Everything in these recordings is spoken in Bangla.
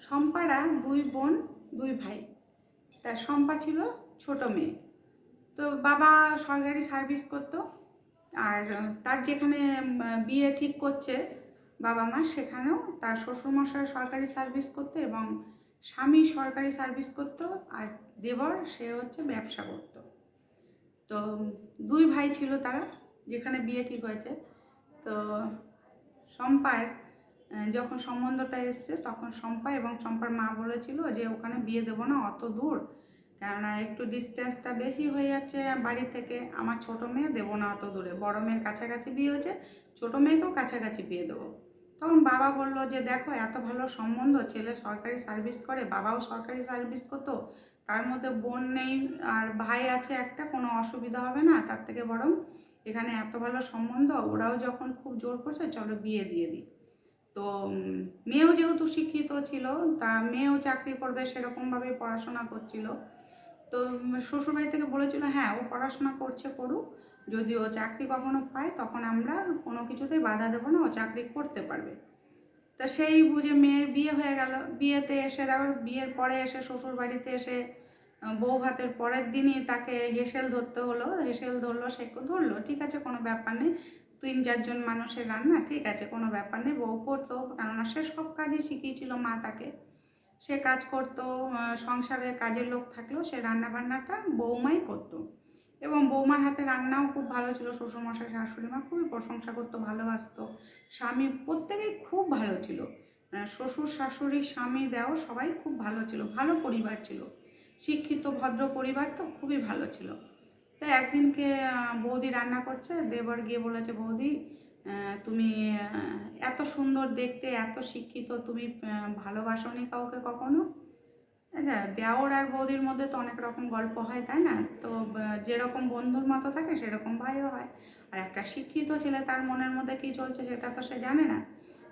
শম্পারা দুই বোন দুই ভাই। তা শম্পা ছিল ছোট মেয়ে। তো বাবা সরকারি সার্ভিস করতো, আর তার যেখানে বিয়ে ঠিক করছে বাবা মা, সেখানেও তার শ্বশুরমশাই সরকারি সার্ভিস করতো এবং স্বামী সরকারি সার্ভিস করতো, আর দেবর সে হচ্ছে ব্যবসা করতো। তো দুই ভাই ছিল তারা, যেখানে বিয়ে ঠিক হয়েছে। তো শম্পার যখন সম্বন্ধটা এসছে তখন শম্পা এবং শম্পার মা বলেছিল যে ওখানে বিয়ে দেবো না, অত দূর, কেননা একটু ডিস্টেন্সটা বেশি হয়ে যাচ্ছে বাড়ি থেকে, আমার ছোটো মেয়ে দেবো না অত দূরে, বড় মেয়ের কাছাকাছি বিয়ে হয়েছে, ছোটো মেয়েকেও কাছাকাছি বিয়ে দেবো। তখন বাবা বললো যে দেখো এত ভালো সম্বন্ধ, ছেলে সরকারি সার্ভিস করে, বাবাও সরকারি সার্ভিস করতো, তার মধ্যে বোন নেই আর ভাই আছে একটা, কোনো অসুবিধা হবে না, তার থেকে বরং এখানে এত ভালো সম্বন্ধ, ওরাও যখন খুব জোর করছে চলো বিয়ে দিয়ে দিই। তো মেয়েও যেহেতু শিক্ষিত ছিল, তা মেয়েও চাকরি করবে সেরকমভাবে পড়াশোনা করছিল। তো শ্বশুরবাড়ি থেকে বলেছিল হ্যাঁ ও পড়াশোনা করছে, করুক, যদি ও চাকরি কখনো পায় তখন আমরা কোনো কিছুতেই বাধা দেবো না, ও চাকরি করতে পারবে। তা সেই বুঝে মেয়ের বিয়ে হয়ে গেল। বিয়েতে এসে আবার বিয়ের পরে এসে শ্বশুরবাড়িতে এসে বউ ভাতের পরের দিনই তাকে হেসেল ধরতে হলো। হেসেল ধরলো, সে ধরলো, ঠিক আছে কোনো ব্যাপার নেই, 3-4 জন মানুষের রান্না, ঠিক আছে কোনো ব্যাপার নেই, বউ করতো, কেননা সে সব কাজই শিখিয়েছিল মা তাকে, সে কাজ করতো, সংসারের কাজের লোক থাকলেও সে রান্নাবান্নাটা বৌমাই করতো। এবং বৌমার হাতে রান্নাও খুব ভালো ছিল, শ্বশুরমশাই শাশুড়ি মা খুবই প্রশংসা করতো, ভালোবাসতো। স্বামী প্রত্যেকেই খুব ভালো ছিল, শ্বশুর শাশুড়ি স্বামী দেওর সবাই খুব ভালো ছিল, ভালো পরিবার ছিল, শিক্ষিত ভদ্র পরিবার, তো খুবই ভালো ছিল। তাই একদিনকে বৌদি রান্না করছে, দেবর গিয়ে বলেছে বৌদি তুমি এত সুন্দর দেখতে, এত শিক্ষিত, তুমি ভালোবাসোনি কাউকে কখনো? দেওর আর বৌদির মধ্যে তো অনেক রকম গল্প হয়, তাই না? তো যেরকম বন্ধুর মতো থাকে সেরকম ভাইও হয়। আর একটা শিক্ষিত ছেলে, তার মনের মধ্যে কী চলছে সেটা তো সে জানে না।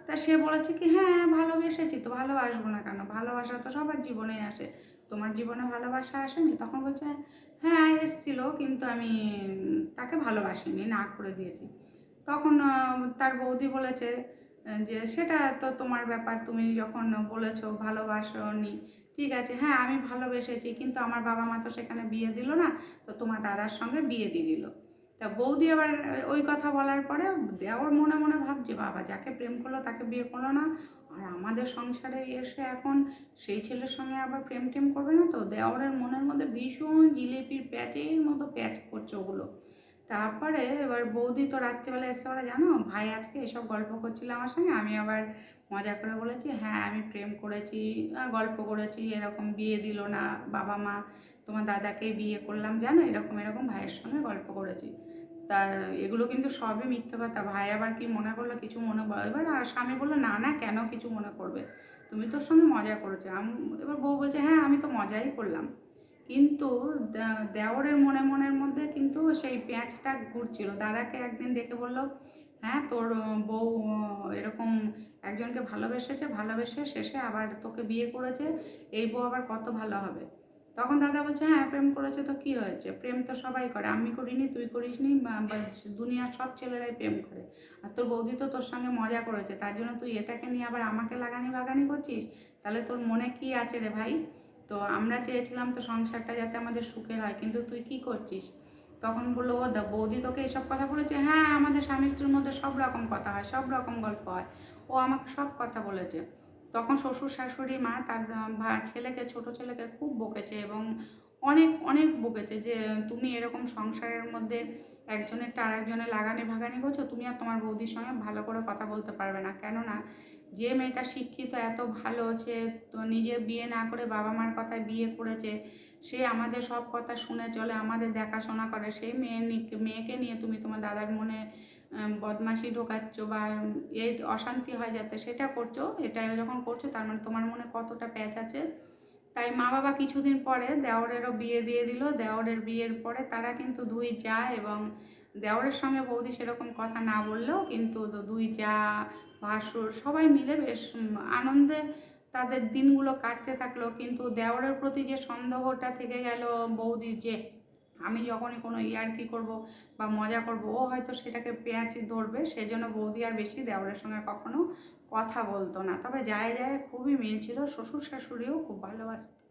তা সে বলেছে কি হ্যাঁ ভালোবেসেছি তো, ভালোবাসবো না কেন, ভালোবাসা তো সবার জীবনেই আসে, তোমার জীবনে ভালোবাসা আসেনি? তখন বলছে হ্যাঁ এসেছিল, কিন্তু আমি তাকে ভালোবাসিনি, না করে দিয়েছি। তখন তার বৌদি বলেছে যে সেটা তো তোমার ব্যাপার, তুমি যখন বলেছো ভালোবাসোনি, ঠিক আছে, হ্যাঁ আমি ভালোবেসেছি, কিন্তু আমার বাবা মা তো সেখানে বিয়ে দিল না, তো তোমার দাদার সঙ্গে বিয়ে দিয়ে দিল। তা বৌদি আবার ওই কথা বলার পরে দেওর মনে মনে ভাবছে বাবা যাকে প্রেম করলো তাকে বিয়ে করলো না, আর আমাদের সংসারে এসে এখন সেই ছেলের সঙ্গে আবার প্রেম টেম করবে না তো? দেওরের মনের মধ্যে ভীষণ জিলিপির প্যাচের মতো প্যাচ করছে ওগুলো। তারপরে এবার বৌদি তো রাত্রিবেলা এসে বলে জানো ভাই আজকে এসব গল্প করছিল আমার সঙ্গে, আমি আবার মজা করে বলেছি হ্যাঁ আমি প্রেম করেছি, গল্প করেছি, এরকম বিয়ে দিল না বাবা মা, তোমার দাদাকেই বিয়ে করলাম জানো, এরকম এরকম ভাইয়ের সঙ্গে গল্প করেছি। তা এগুলো কিন্তু সবই মিথ্যে কথা। ভাই আবার কি মনে করলো, কিছু মনে করলো? এবার স্বামী বললো না না কেন কিছু মনে করবে, তুমি তোর সঙ্গে মজা করেছো। এবার বউ বলছে হ্যাঁ আমি তো মজাই করলাম, কিন্তু দেওরের মনের মধ্যে কিন্তু সেই প্যাঁচটা ঘুরছিল। দাদাকে একদিন ডেকে বলল হ্যাঁ তোর বউ এরকম একজনকে ভালোবেসেছে, ভালোবেসে শেষে আবার তোকে বিয়ে করেছে, এই বউ আবার কত ভালো হবে। তখন দাদা বলছে হ্যাঁ প্রেম করেছে তো কি হয়েছে, প্রেম তো সবাই করে, আমি করিনি, তুই করিসনি, দুনিয়ার সব ছেলেরাই প্রেম করে, আর তোর বৌদি তো তোর সঙ্গে মজা করেছে, তার জন্য তুই এটাকে নিয়ে আবার আমাকে লাগানি বাগানি করছিস, তাহলে তোর মনে কি আছে রে ভাই? তো আমরা চেয়েছিলাম তো সংসারটা যাতে আমাদের সুখের হয়, কিন্তু তুই কি করছিস? তখন বললো ও বৌদি তোকে এসব কথা বলেছে? হ্যাঁ আমাদের স্বামী স্ত্রীর মধ্যে সব রকম কথা হয়, সব রকম গল্প হয়, ও আমাকে সব কথা বলেছে। তখন শ্বশুর শাশুড়ি মা তার ছেলেকে, ছোট ছেলেকে খুব বকেছে এবং অনেক অনেক বকেছে যে তুমি এরকম সংসারের মধ্যে একজনেরটা আরেকজনের লাগানি ভাগানি করছো, তুমি আর তোমার বৌদির সঙ্গে ভালো করে কথা বলতে পারবে না। কেননা যে মেয়েটা শিক্ষিত, এত ভালো, সে তো নিজে বিয়ে না করে বাবা মার কথায় বিয়ে করেছে, সে আমাদের সব কথা শুনে চলে, আমাদের দেখাশোনা করে, সেই মেয়েকে নিয়ে তুমি তোমার দাদার মনে বদমাশি ঢোকাচ্ছ বা এই অশান্তি হয় যাতে সেটা করছো, এটাই যখন করছো তার মানে তোমার মনে কতটা প্যাঁচ আছে। তাই মা বাবা কিছুদিন পরে দেওরেরও বিয়ে দিয়ে দিল। দেওরের বিয়ের পরে তারা কিন্তু দুই যা, এবং দেওরের সঙ্গে বৌদি সেরকম কথা না বললেও কিন্তু দুই যা ভাসুর সবাই মিলে বেশ আনন্দে তাদের দিনগুলো কাটতে থাকলো। কিন্তু দেওরের প্রতি যে সন্দেহটা থেকে গেল বৌদির, যে আমি যখনই কোনো ইয়ার্কি করব বা মজা করব ও হয়তো সেটাকে পেঁয়াজি ধরবে, সেই জন্য বৌদি আর বেশি দেওরের সঙ্গে কখনো কথা বলতো না, তবে যায় যায় খুবই মিল ছিল, শ্বশুর শাশুড়িও খুব ভালোবাসত।